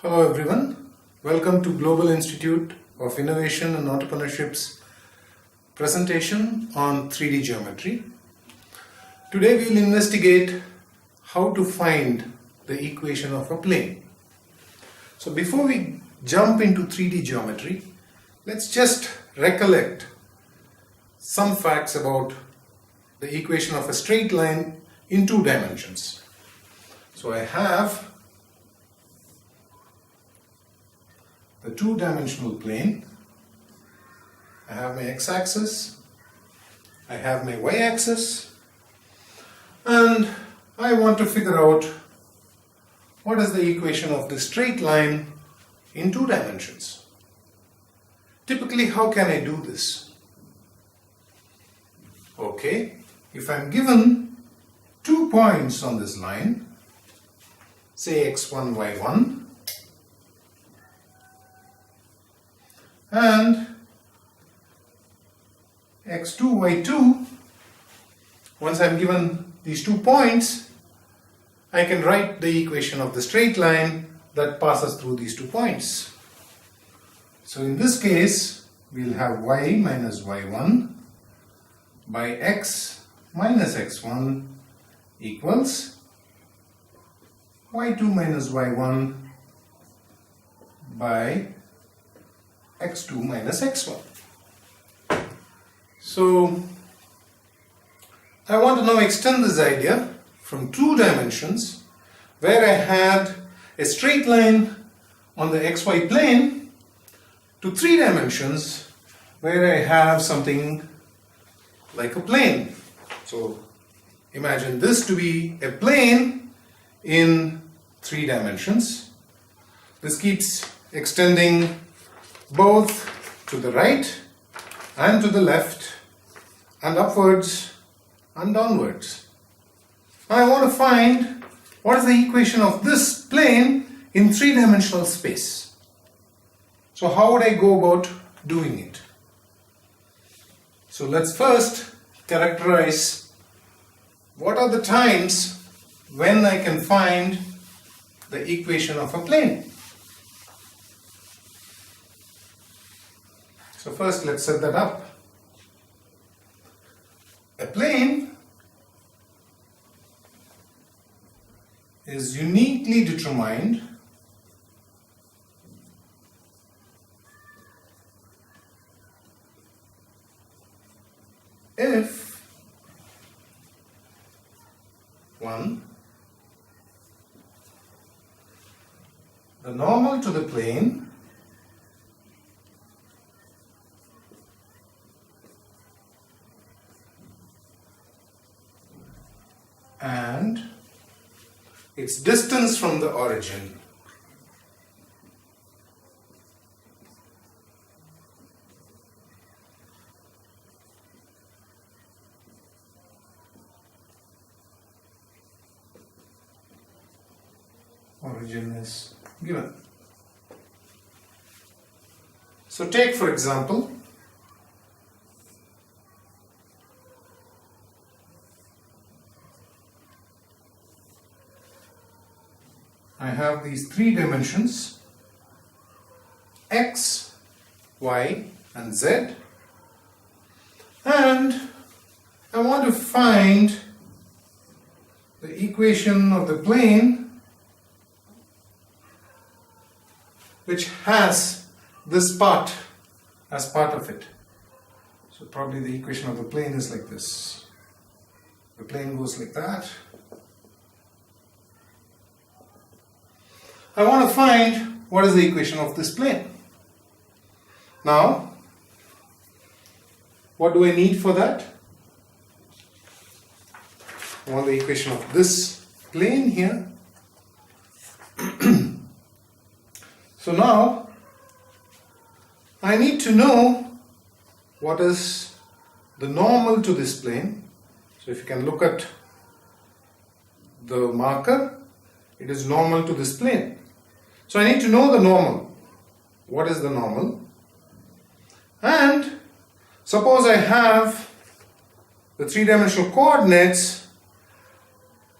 Hello everyone, welcome to Global Institute of Innovation and Entrepreneurship's presentation on 3D geometry. Today we will investigate how to find the equation of a plane. So before we jump into 3D geometry, let's just recollect some facts about the equation of a straight line in 2 dimensions. So I have the 2-dimensional plane. I have my x-axis, I have my y-axis, and I want to figure out what is the equation of the straight line in 2 dimensions. Typically, how can I do this? Okay, if I'm given 2 points on this line, say x1, y1, and x2, y2, once I'm given these 2 points, I can write the equation of the straight line that passes through these 2 points. So in this case, we'll have y minus y1 by x minus x1 equals y2 minus y1 by x2 minus x1. So I want to now extend this idea from 2 dimensions where I had a straight line on the xy plane to 3 dimensions where I have something like a plane. So imagine this to be a plane in 3 dimensions. This keeps extending both to the right and to the left and upwards and downwards. Now I want to find what is the equation of this plane in 3-dimensional space. So how would I go about doing it? So let's first characterize what are the times when I can find the equation of a plane. So first let's set that up. A plane is uniquely determined if 1. The normal to the plane and its distance from the origin is given. So take for example I have these 3 dimensions x, y and z, and I want to find the equation of the plane which has this part as part of it. So probably the equation of the plane is like this. The plane goes like that. I want to find what is the equation of this plane. Now, what do I need for that? I want the equation of this plane here. So now, I need to know what is the normal to this plane. So if you can look at the marker, it is normal to this plane. So I need to know the normal. What is the normal? And suppose I have the 3-dimensional coordinates.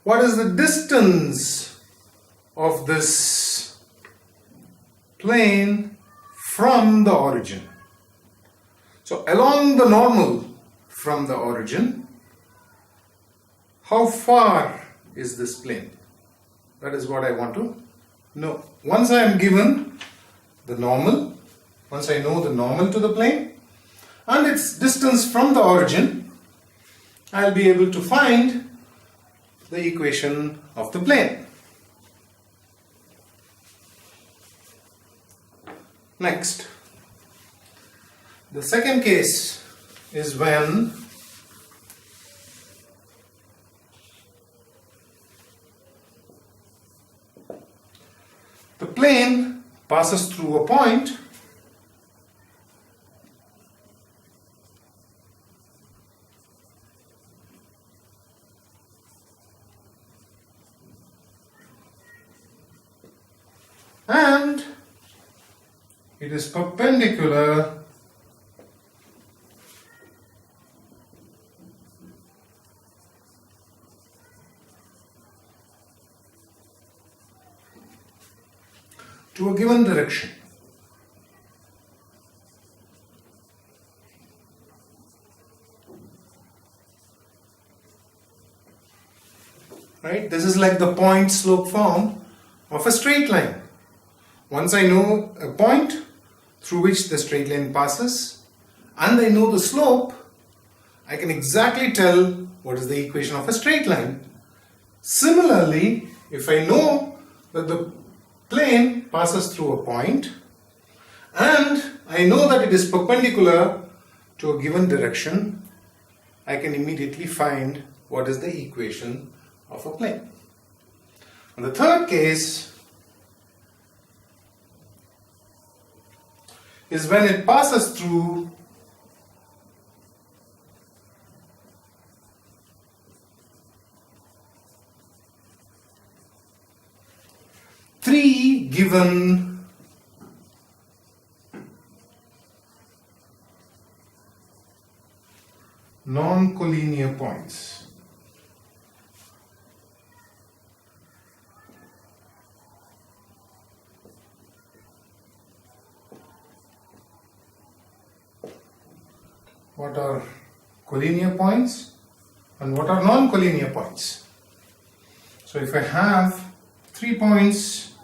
What is the distance of this plane from the origin. So along the normal from the origin, how far is this plane? That is what I want to know. Once I am given the normal, once I know the normal to the plane and its distance from the origin, I'll be able to find the equation of the plane. Next, the second case is when the plane passes through a point and it is perpendicular to a given direction. Right? This is like the point slope form of a straight line. Once I know a point through which the straight line passes and I know the slope, I can exactly tell what is the equation of a straight line. Similarly, if I know that the plane passes through a point and I know that it is perpendicular to a given direction, I can immediately find what is the equation of a plane. And the third case is when it passes through three given non-collinear points. What are collinear points and what are non-collinear points? So if I have 3 points,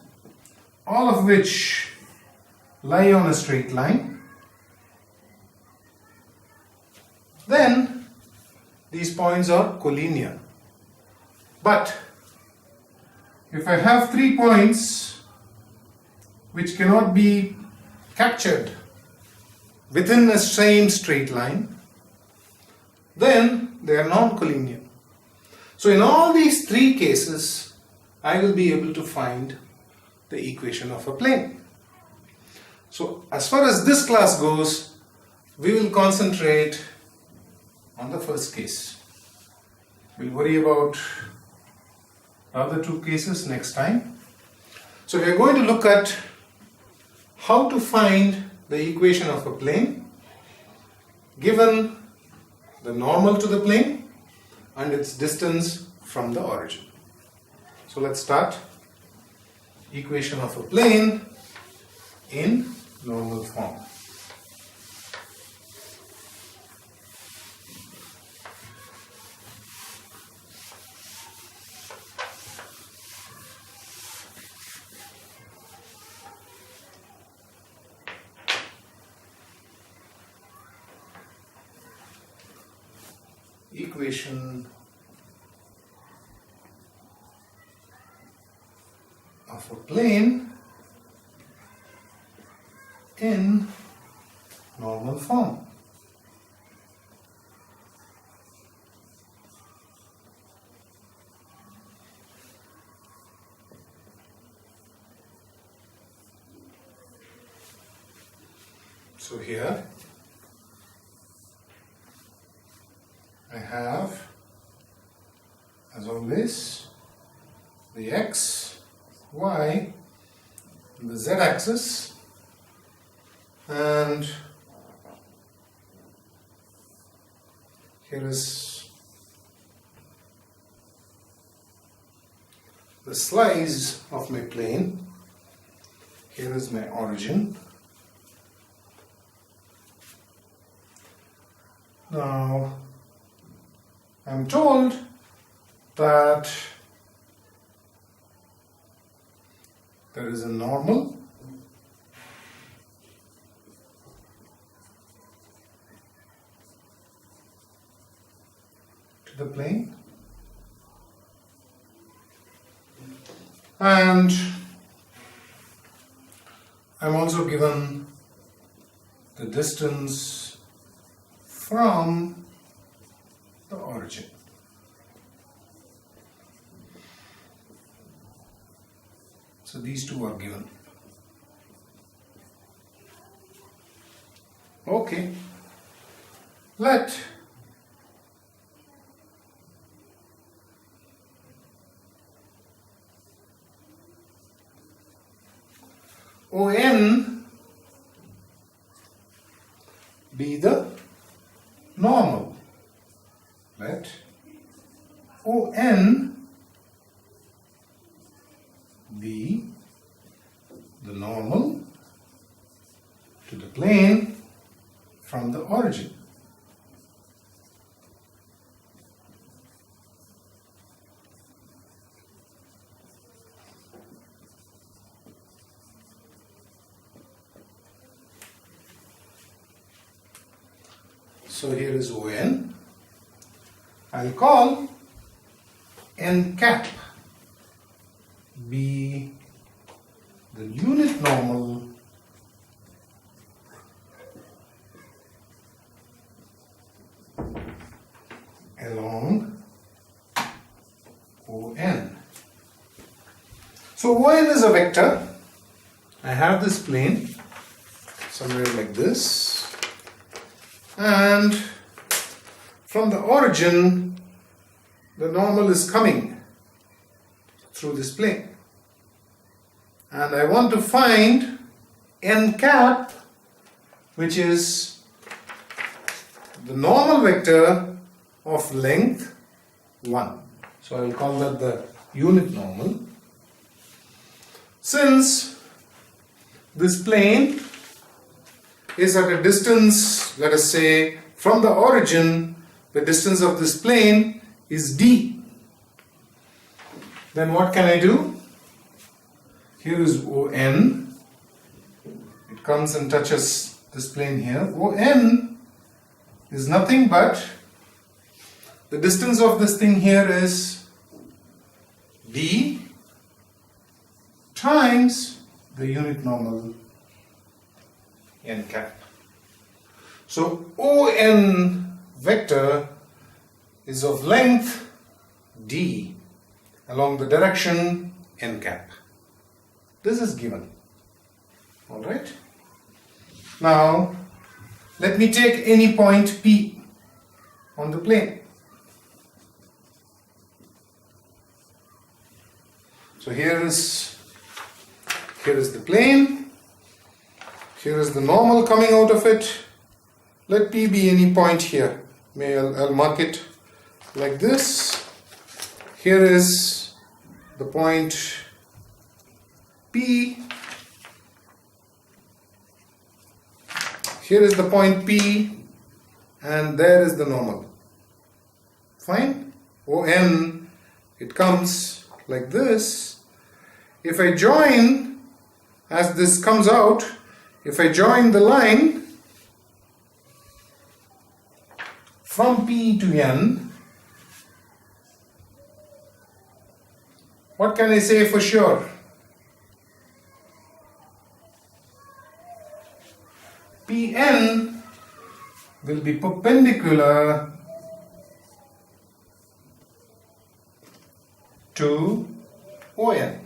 all of which lie on a straight line, then these points are collinear. But if I have 3 points which cannot be captured within the same straight line, then they are non-collinear. So in all these 3 cases, I will be able to find the equation of a plane. So as far as this class goes, we will concentrate on the first case. We'll worry about the other 2 cases next time. So we are going to look at how to find the equation of a plane given the normal to the plane and its distance from the origin. So let's start. Equation of a plane in normal form. Equation of a plane in normal form. So here I have, as always, the x, y, and the z axis, and here is the slice of my plane. Here is my origin. Now I'm told that there is a normal to the plane, and I'm also given the distance from the origin. So these two are given. Okay, let ON be the normal. Let ON be the normal to the plane from the origin. So here is ON. I'll call N cap be the unit normal along ON. So ON is a vector. I have this plane somewhere like this, and from the origin the normal is coming through this plane, and I want to find N cap, which is the normal vector of length 1. So I will call that the unit normal. Since this plane is at a distance, let us say from the origin, the distance of this plane is d, then what can I do? Here is ON. It comes and touches this plane here. ON is nothing but the distance of this thing here is d times the unit normal N cap. So ON vector is of length d along the direction N cap. This is given. Alright. Now let me take any point P on the plane. So here is the plane. Here is the normal coming out of it. Let P be any point here. I'll mark it like this. Here is the point P. Here is the point P, and there is the normal. Fine? ON, it comes like this. If I join, as this comes out, if I join the line from P to N, what can I say for sure? Pn will be perpendicular to ON.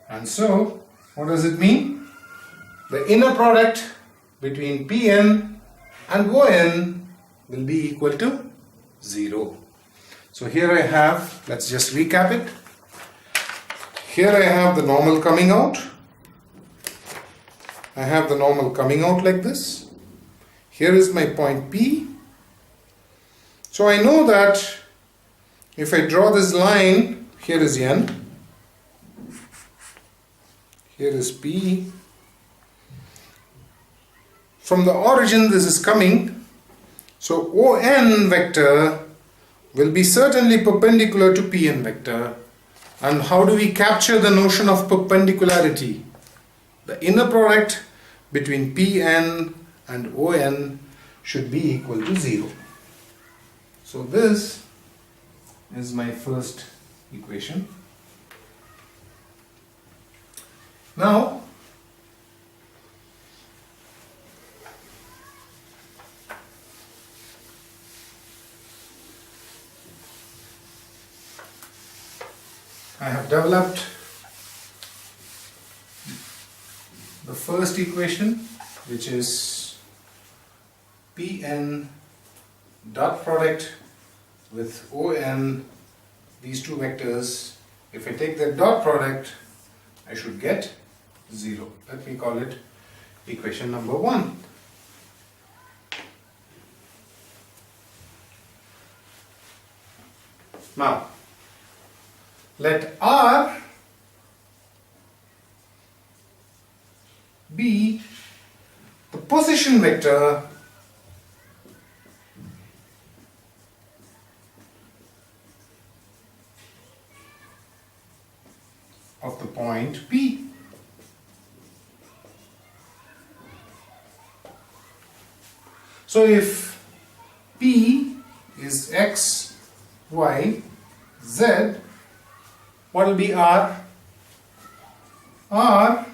And so, what does it mean? The inner product between Pn and ON will be equal to 0. So here I have, let's just recap it. Here I have the normal coming out. I have the normal coming out like this. Here is my point P. So I know that if I draw this line, here is N, here is P. From the origin this is coming, so ON vector will be certainly perpendicular to PN vector. And how do we capture the notion of perpendicularity? The inner product between Pn and On should be equal to 0. So this is my first equation. Now I have developed the first equation, which is Pn dot product with On, these two vectors. If I take the dot product, I should get 0. Let me call it equation number 1. Now, let R be the position vector of the point P. So if P is x, y, z, what will be R? R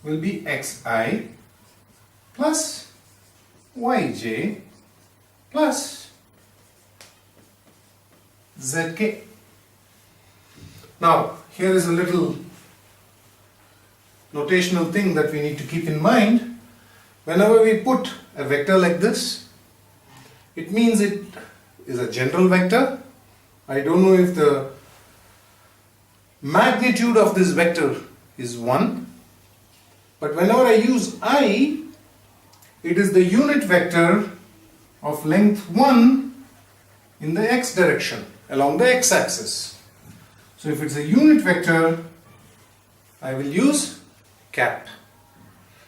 will be xi plus yj plus zk. Now, here is a little notational thing that we need to keep in mind. Whenever we put a vector like this, it means it is a general vector. I don't know if the magnitude of this vector is 1, but whenever I use I, it is the unit vector of length 1 in the x direction along the x-axis. So if it's a unit vector, I will use cap.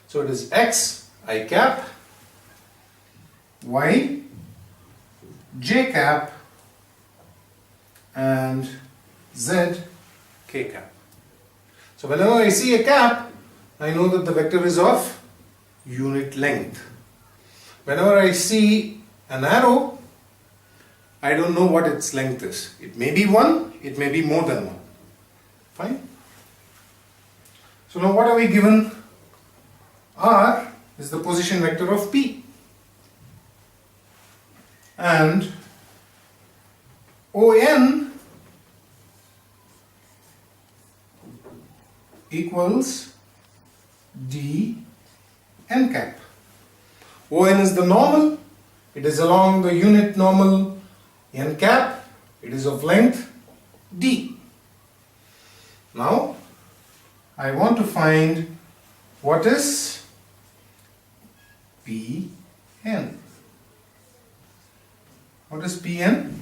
So it is x I cap, y j cap, and z k cap. So whenever I see a cap, I know that the vector is of unit length. Whenever I see an arrow, I don't know what its length is. It may be 1, it may be more than 1. Fine? So now what are we given? R is the position vector of P. And ON equals D n cap. ON is the normal, it is along the unit normal n cap, it is of length D. Now I want to find what is Pn. What is Pn?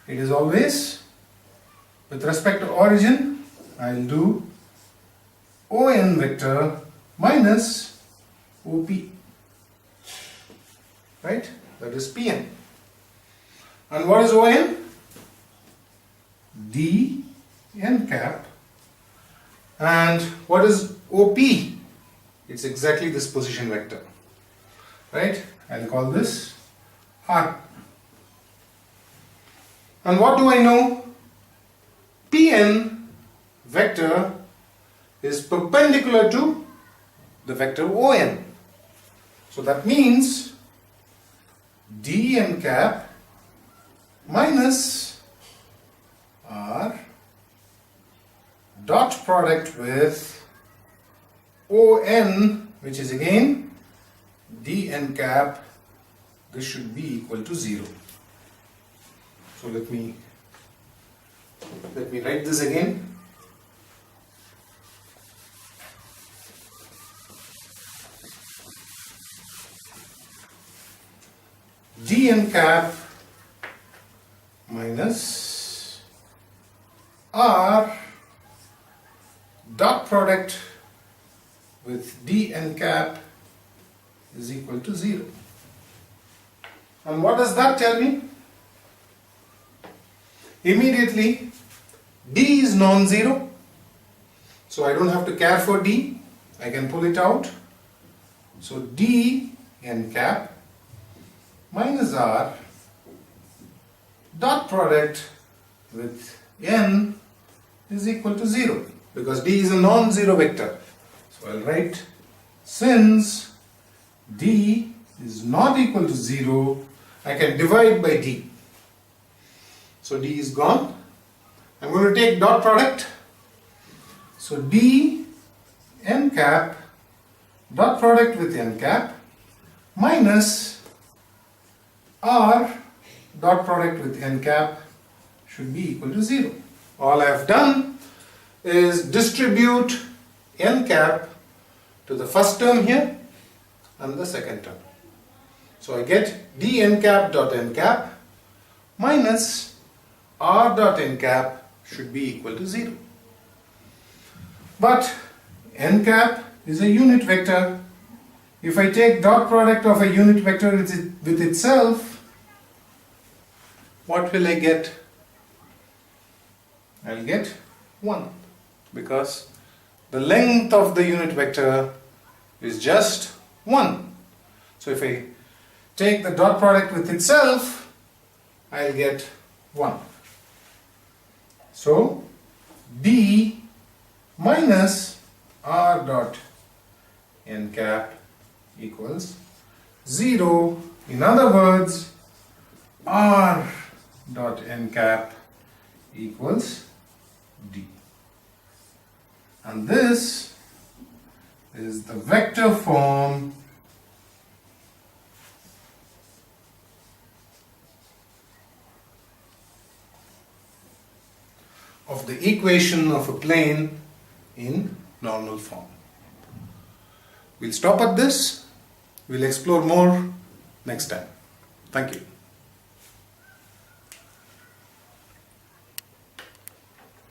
It is always, with respect to origin, I will do ON vector minus OP. Right? That is Pn. And what is ON? D n cap. And what is OP? It's exactly this position vector. Right? I'll call this R. And what do I know? Pn vector is perpendicular to the vector ON. So that means dn cap minus R dot product with ON, which is again dn cap, this should be equal to 0. So let me write this again. Dn cap minus R dot product with D n cap is equal to 0. And what does that tell me? Immediately D is non-zero, so I don't have to care for D, I can pull it out. So D n cap minus R dot product with n is equal to 0, because D is a non-zero vector. So I'll write, since D is not equal to 0, I can divide by D. So D is gone. I'm going to take dot product. So D n cap dot product with n cap minus R dot product with n cap should be equal to 0. All I have done is distribute n cap to the first term here and the second term. So I get D n cap dot n cap minus R dot n cap should be equal to 0. But n cap is a unit vector. If I take dot product of a unit vector with itself, what will I get? I'll get 1, because the length of the unit vector is just 1. So if I take the dot product with itself, I'll get 1. So D minus R dot n cap equals 0. In other words, R dot n cap equals D. And this is the vector form of the equation of a plane in normal form. We'll stop at this. We'll explore more next time. Thank you.